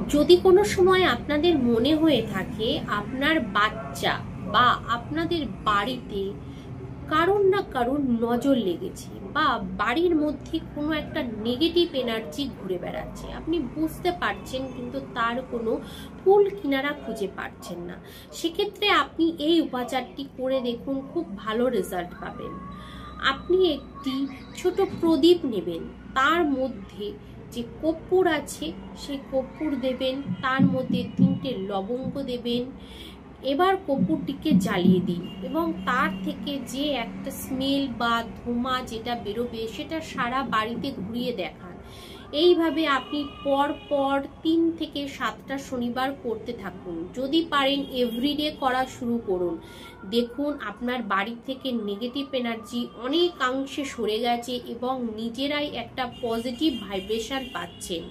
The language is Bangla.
যদি কোনো সময় আপনাদের মনে হয়ে থাকে আপনার বাচ্চা বা আপনাদের বাড়িতে কারোর না কারোর নজর লেগেছে বা বাড়ির মধ্যে কোনো একটা নেগেটিভ এনার্জি ঘুরে বেড়াচ্ছে, আপনি বুঝতে পারছেন কিন্তু তার কোনো কুল কিনারা খুঁজে পাচ্ছেন না, সেক্ষেত্রে আপনি এই উপাচারটি করে দেখুন, খুব ভালো রেজাল্ট পাবেন। আপনি একটি ছোট প্রদীপ নেবেন, তার মধ্যে যে কর্পূর আছে সেই কর্পূর দেবেন, তার মধ্যে 3টে লবঙ্গ দেবেন। এবার কর্পূরটিকে জ্বালিয়ে দিন এবং তার থেকে যে একটা স্মেল বা ধোঁয়া যেটা বেরোবে সেটা সারা বাড়িতে ঘুরিয়ে দেখান। এইভাবে আপনি পর পর 3 থেকে 7টা শনিবার করতে থাকুন। যদি পারেন এভরিডে করা শুরু করুন। দেখুন আপনার বাড়ি থেকে নেগেটিভ এনার্জি অনেকাংশে সরে গেছে এবং নিজেরাই একটা পজিটিভ ভাইব্রেশন পাচ্ছেন।